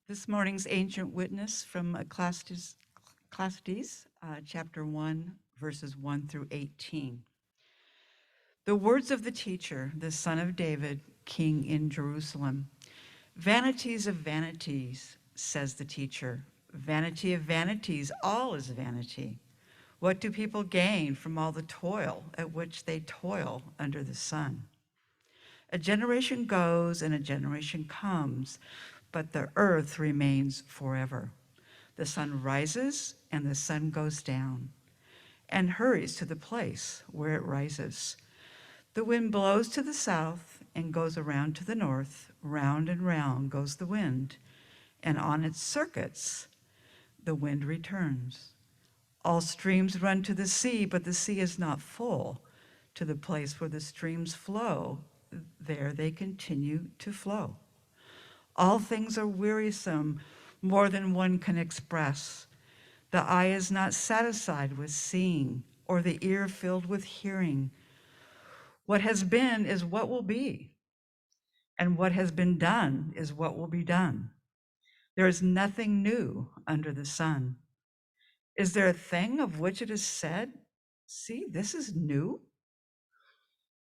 This morning's ancient witness from Ecclesiastes, chapter 1, verses 1 through 18. The words of the teacher, the son of David, king in Jerusalem. Vanities of vanities, says the teacher. Vanity of vanities, all is vanity. What do people gain from all the toil at which they toil under the sun? A generation goes and a generation comes, but the earth remains forever. The sun rises and the sun goes down and hurries to the place where it rises. The wind blows to the south and goes around to the north. Round and round goes the wind, and on its circuits the wind returns. All streams run to the sea, but the sea is not full. To the place where the streams flow, there they continue to flow. All things are wearisome, more than one can express. The eye is not satisfied with seeing, or the ear filled with hearing. What has been is what will be, and what has been done is what will be done. There is nothing new under the sun. Is there a thing of which it is said, see, this is new?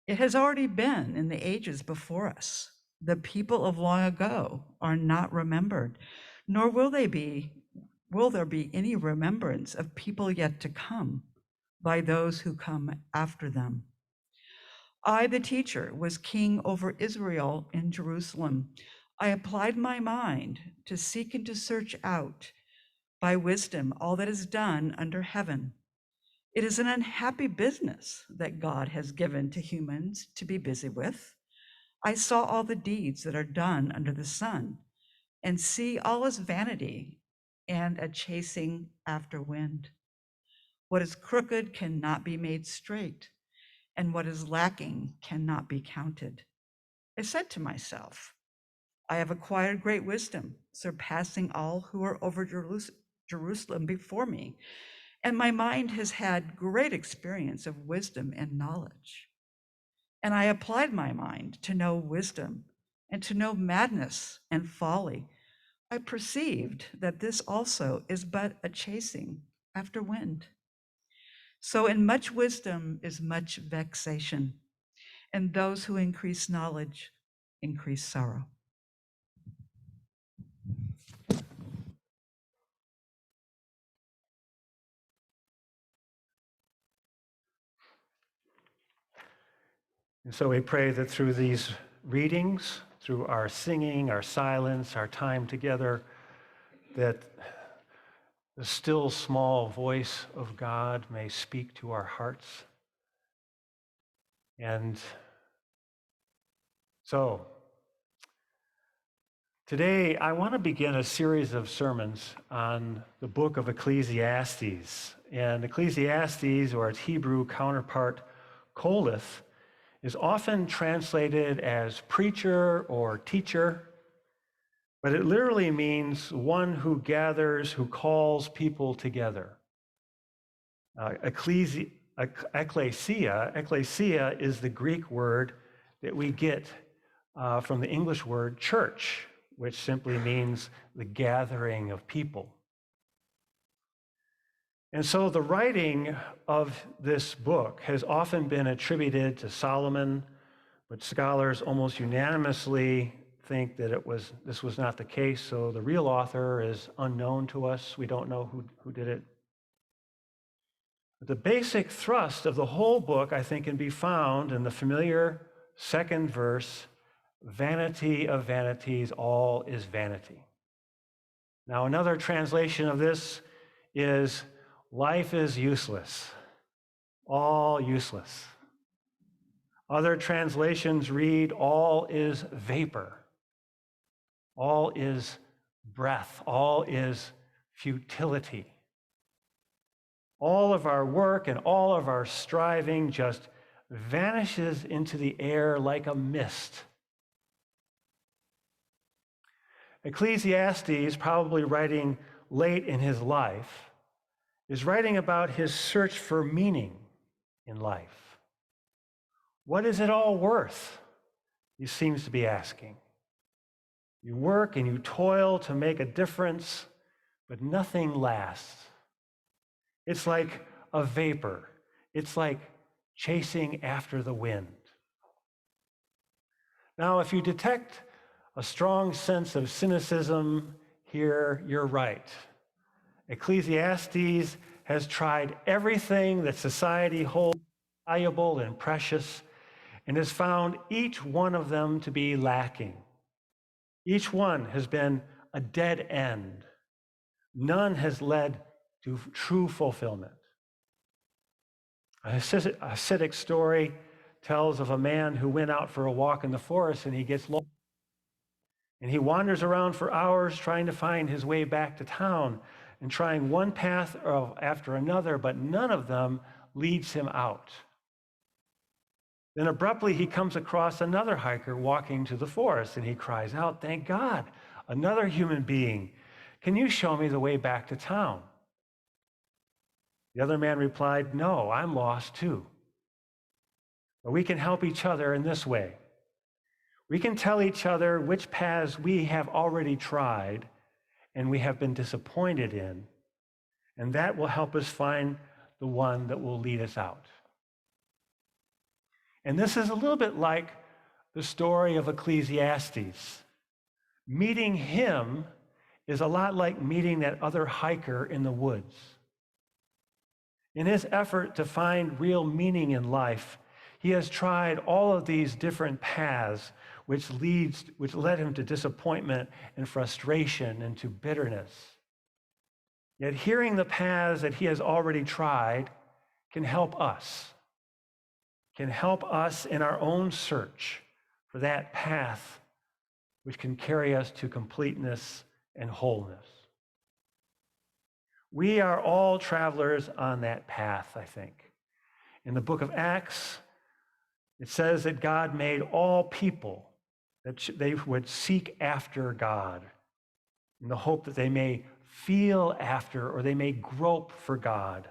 It has already been in the ages before us. The people of long ago are not remembered, nor will there be any remembrance of people yet to come by those who come after them. I, the teacher, was king over Israel in Jerusalem. I applied my mind to seek and to search out by wisdom all that is done under heaven. It is an unhappy business that God has given to humans to be busy with. I saw all the deeds that are done under the sun, and see all is vanity and a chasing after wind. What is crooked cannot be made straight, and what is lacking cannot be counted. I said to myself, I have acquired great wisdom, surpassing all who are over Jerusalem before me, and my mind has had great experience of wisdom and knowledge. And I applied my mind to know wisdom and to know madness and folly. I perceived that this also is but a chasing after wind. So in much wisdom is much vexation, and those who increase knowledge increase sorrow. And so we pray that through these readings, through our singing, our silence, our time together, that the still small voice of God may speak to our hearts. And so, today I want to begin a series of sermons on the book of Ecclesiastes. And Ecclesiastes, or its Hebrew counterpart, Koleth, is often translated as preacher or teacher, but it literally means one who gathers, who calls people together. Ecclesia is the Greek word that we get from the English word church, which simply means the gathering of people. And so the writing of this book has often been attributed to Solomon, but scholars almost unanimously think that this was not the case. So the real author is unknown to us. We don't know who did it. But the basic thrust of the whole book, I think, can be found in the familiar second verse, vanity of vanities, all is vanity. Now, another translation of this is life is useless, all useless. Other translations read all is vapor, all is breath, all is futility. All of our work and all of our striving just vanishes into the air like a mist. Ecclesiastes, probably writing late in his life, is writing about his search for meaning in life. What is it all worth? He seems to be asking. You work and you toil to make a difference, but nothing lasts. It's like a vapor. It's like chasing after the wind. Now, if you detect a strong sense of cynicism here, you're right. Ecclesiastes has tried everything that society holds valuable and precious and has found each one of them to be lacking. Each one has been a dead end. None has led to true fulfillment. A Hasidic story tells of a man who went out for a walk in the forest and he gets lost. And he wanders around for hours trying to find his way back to town and trying one path after another, but none of them leads him out. Then abruptly he comes across another hiker walking to the forest and he cries out, "Thank God, another human being. Can you show me the way back to town?" The other man replied, "No, I'm lost too. But we can help each other in this way. We can tell each other which paths we have already tried and we have been disappointed in, and that will help us find the one that will lead us out." And this is a little bit like the story of Ecclesiastes. Meeting him is a lot like meeting that other hiker in the woods. In his effort to find real meaning in life, he has tried all of these different paths which led him to disappointment and frustration and to bitterness. Yet hearing the paths that he has already tried can help us in our own search for that path which can carry us to completeness and wholeness. We are all travelers on that path, I think. In the book of Acts, it says that God made all people that they would seek after God in the hope that they may feel after or they may grope for God,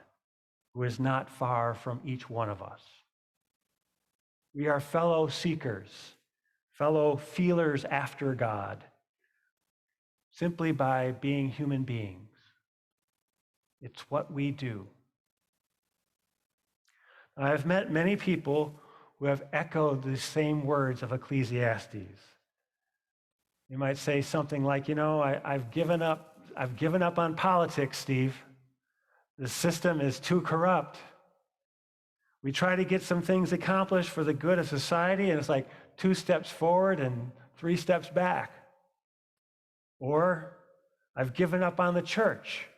who is not far from each one of us. We are fellow seekers, fellow feelers after God, simply by being human beings. It's what we do. I've met many people who have echoed the same words of Ecclesiastes. You might say something like, I've given up on politics, Steve. The system is too corrupt. We try to get some things accomplished for the good of society, and it's like 2 steps forward and 3 steps back. Or, I've given up on the church.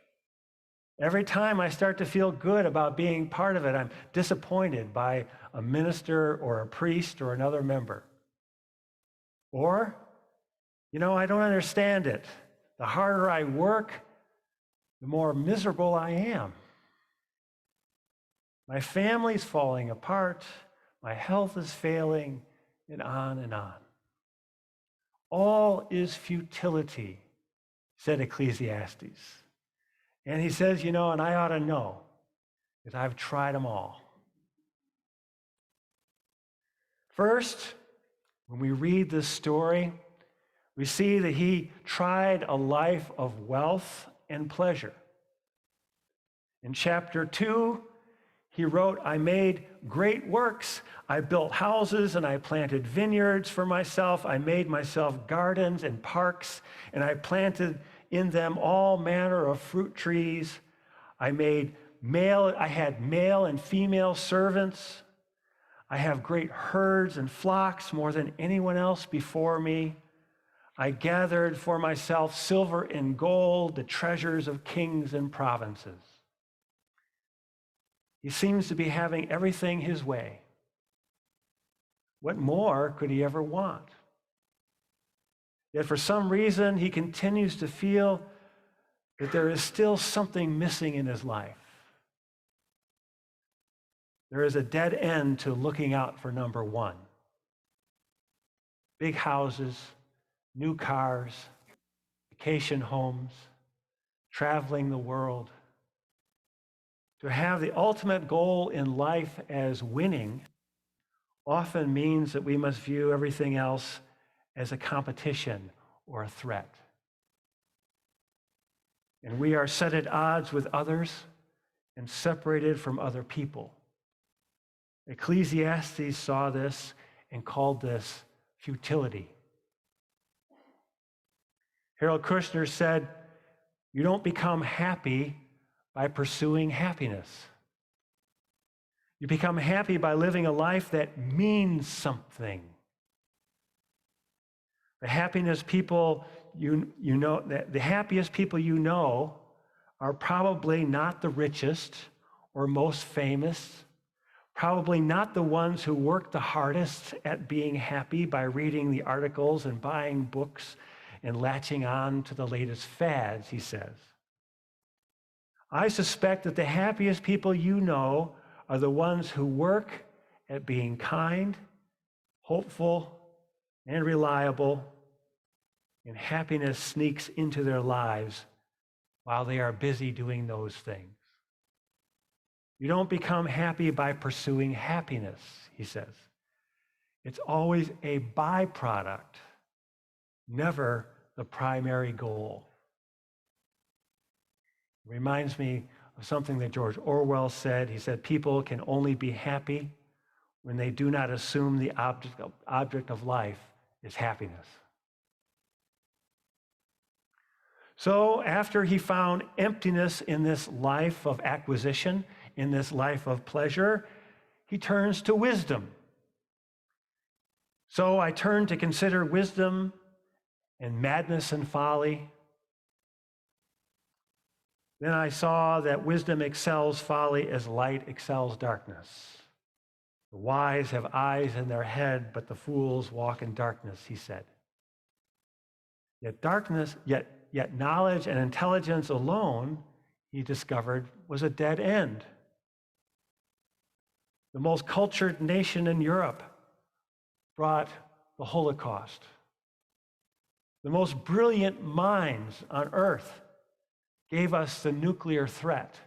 Every time I start to feel good about being part of it, I'm disappointed by a minister or a priest or another member. Or, I don't understand it. The harder I work, the more miserable I am. My family's falling apart, my health is failing, and on and on. All is futility, said Ecclesiastes. And he says, and I ought to know, because I've tried them all. First, when we read this story, we see that he tried a life of wealth and pleasure. In chapter 2, he wrote, "I made great works. I built houses and I planted vineyards for myself. I made myself gardens and parks, and I planted in them all manner of fruit trees. I had male and female servants. I have great herds and flocks, more than anyone else before me. I gathered for myself silver and gold, the treasures of kings and provinces." He seems to be having everything his way. What more could he ever want? Yet for some reason, he continues to feel that there is still something missing in his life. There is a dead end to looking out for number one. Big houses, new cars, vacation homes, traveling the world. To have the ultimate goal in life as winning often means that we must view everything else as a competition or a threat. And we are set at odds with others and separated from other people. Ecclesiastes saw this and called this futility. Harold Kushner said, "You don't become happy by pursuing happiness. You become happy by living a life that means something." The happiest people you know are probably not the richest or most famous, probably not the ones who work the hardest at being happy by reading the articles and buying books and latching on to the latest fads, he says. I suspect that the happiest people you know are the ones who work at being kind, hopeful, and reliable, and happiness sneaks into their lives while they are busy doing those things. You don't become happy by pursuing happiness, he says. It's always a byproduct, never the primary goal. It reminds me of something that George Orwell said. He said, people can only be happy when they do not assume the object of life is happiness. So after he found emptiness in this life of acquisition, in this life of pleasure, he turns to wisdom. So I turned to consider wisdom and madness and folly. Then I saw that wisdom excels folly as light excels darkness. The wise have eyes in their head, but the fools walk in darkness, he said. Yet knowledge and intelligence alone, he discovered, was a dead end. The most cultured nation in Europe brought the Holocaust. The most brilliant minds on earth gave us the nuclear threat.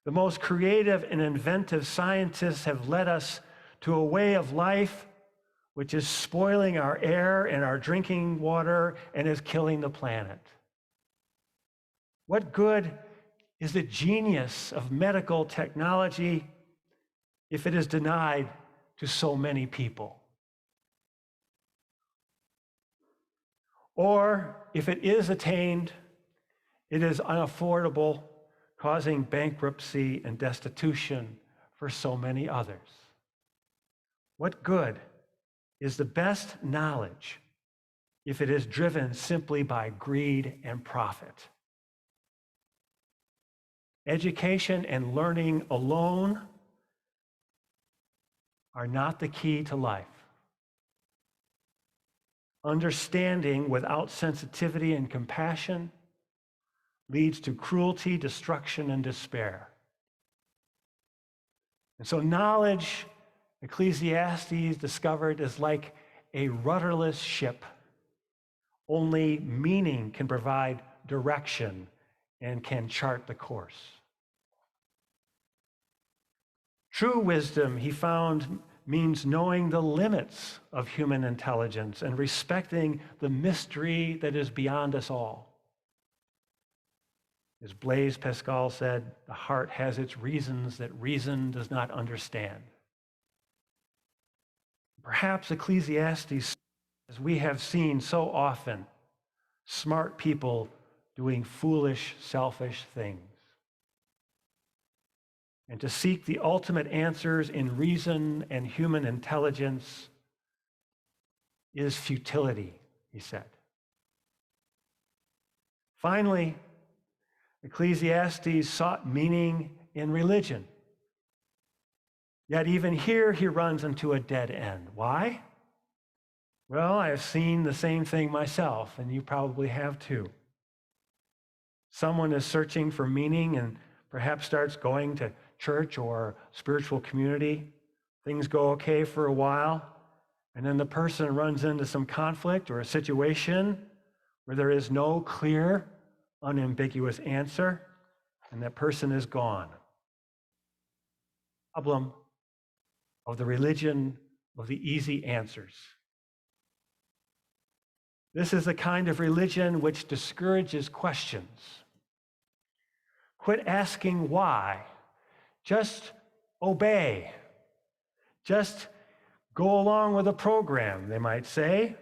The most creative and inventive scientists have led us to a way of life which is spoiling our air and our drinking water and is killing the planet. What good is the genius of medical technology if it is denied to so many people? Or if it is attained, it is unaffordable, causing bankruptcy and destitution for so many others. What good is the best knowledge if it is driven simply by greed and profit? Education and learning alone are not the key to life. Understanding without sensitivity and compassion leads to cruelty, destruction, and despair. And so knowledge, Ecclesiastes discovered, is like a rudderless ship. Only meaning can provide direction and can chart the course. True wisdom, he found, means knowing the limits of human intelligence and respecting the mystery that is beyond us all. As Blaise Pascal said, the heart has its reasons that reason does not understand. Perhaps Ecclesiastes, as we have seen so often, smart people doing foolish, selfish things. And to seek the ultimate answers in reason and human intelligence is futility, he said. Finally, Ecclesiastes sought meaning in religion. Yet even here he runs into a dead end. Why? Well, I have seen the same thing myself, and you probably have too. Someone is searching for meaning and perhaps starts going to church or spiritual community. Things go okay for a while, and then the person runs into some conflict or a situation where there is no clear, unambiguous answer, and that person is gone. Problem of the religion of the easy answers. This is the kind of religion which discourages questions. Quit asking why. Just obey. Just go along with the program, they might say.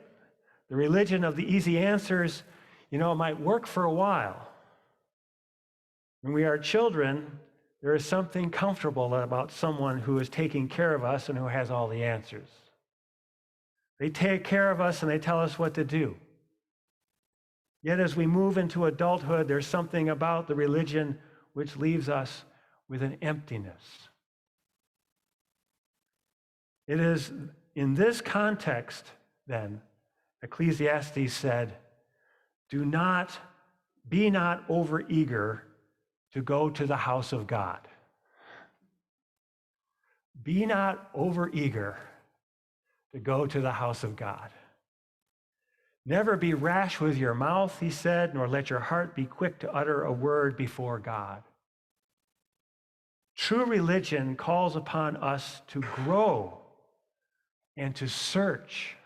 The religion of the easy answers, it might work for a while. When we are children, there is something comfortable about someone who is taking care of us and who has all the answers. They take care of us and they tell us what to do. Yet as we move into adulthood, there's something about the religion which leaves us with an emptiness. It is in this context, then, Ecclesiastes said, be not overeager to go to the house of God. Be not overeager to go to the house of God. Never be rash with your mouth, he said, nor let your heart be quick to utter a word before God. True religion calls upon us to grow and to search.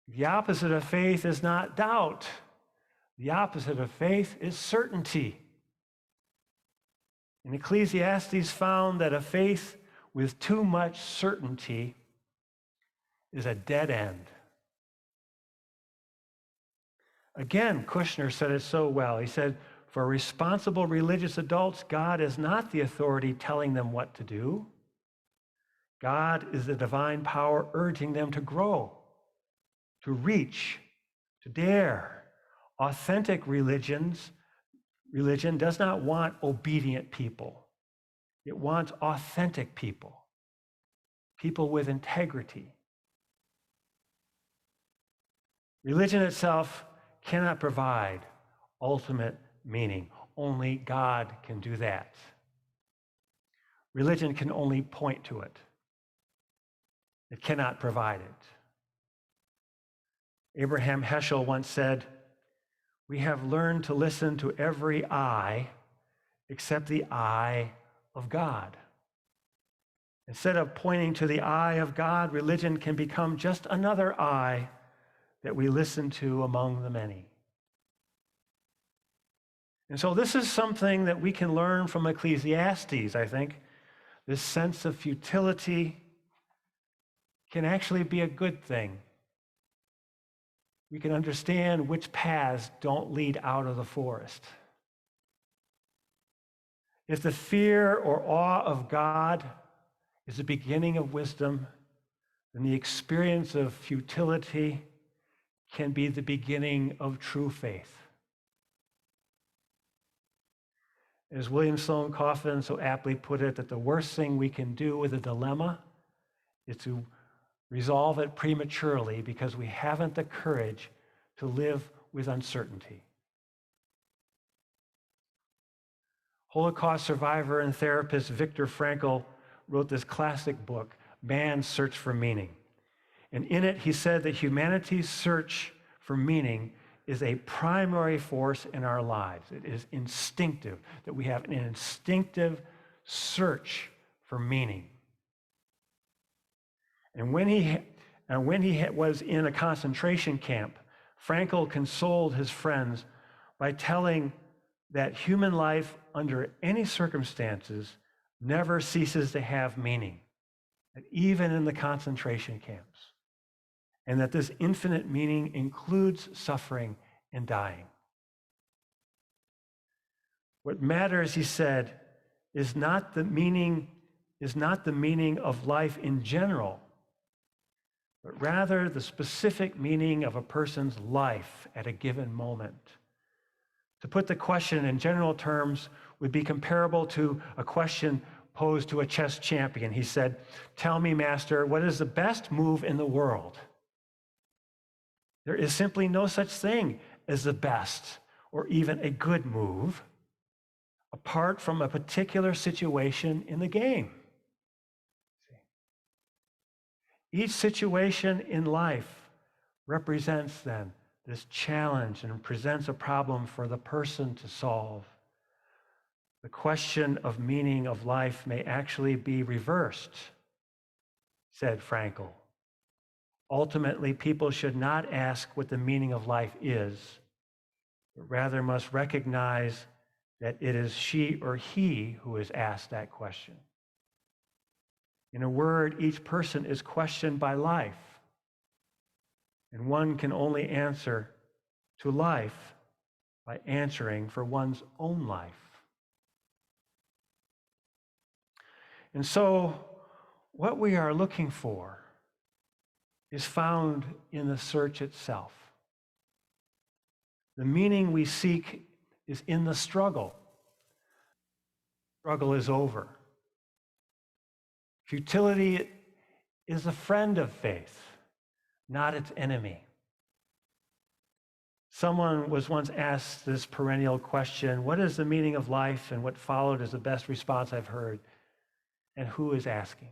The opposite of faith is not doubt. The opposite of faith is certainty. And Ecclesiastes found that a faith with too much certainty is a dead end. Again, Kushner said it so well. He said, for responsible religious adults, God is not the authority telling them what to do. God is the divine power urging them to grow, to reach, to dare. Authentic religion does not want obedient people. It wants authentic people, people with integrity. Religion itself cannot provide ultimate meaning. Only God can do that. Religion can only point to it. It cannot provide it. Abraham Heschel once said, we have learned to listen to every eye except the eye of God. Instead of pointing to the eye of God, religion can become just another eye that we listen to among the many. And so this is something that we can learn from Ecclesiastes, I think. This sense of futility can actually be a good thing. We can understand which paths don't lead out of the forest. If the fear or awe of God is the beginning of wisdom, then the experience of futility can be the beginning of true faith. As William Sloane Coffin so aptly put it, that the worst thing we can do with a dilemma is to resolve it prematurely because we haven't the courage to live with uncertainty. Holocaust survivor and therapist Viktor Frankel wrote this classic book, Man's Search for Meaning. And in it, he said that humanity's search for meaning is a primary force in our lives. It is instinctive, that we have an instinctive search for meaning. And when he was in a concentration camp, Frankel consoled his friends by telling that human life under any circumstances never ceases to have meaning, that even in the concentration camps, and that this infinite meaning includes suffering and dying. What matters, he said, is not the meaning of life in general, but rather the specific meaning of a person's life at a given moment. To put the question in general terms would be comparable to a question posed to a chess champion. He said, "Tell me, master, what is the best move in the world?" There is simply no such thing as the best or even a good move apart from a particular situation in the game. Each situation in life represents then this challenge and presents a problem for the person to solve. The question of meaning of life may actually be reversed, said Frankel. Ultimately, people should not ask what the meaning of life is, but rather must recognize that it is she or he who is asked that question. In a word, each person is questioned by life, and one can only answer to life by answering for one's own life. And so, what we are looking for is found in the search itself. The meaning we seek is in the struggle. Struggle is over. Futility is a friend of faith, not its enemy. Someone was once asked this perennial question, what is the meaning of life? And what followed is the best response I've heard. And who is asking?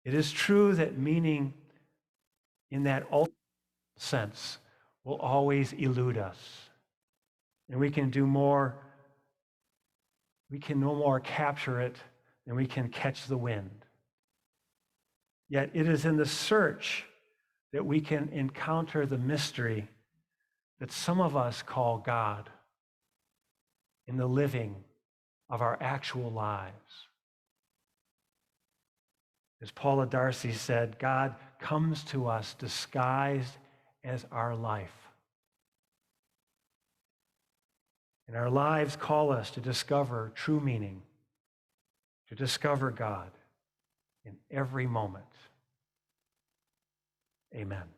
It is true that meaning in that ultimate sense will always elude us. And we can no more capture it than we can catch the wind. Yet it is in the search that we can encounter the mystery that some of us call God in the living of our actual lives. As Paula Darcy said, God comes to us disguised as our life. And our lives call us to discover true meaning, to discover God in every moment. Amen.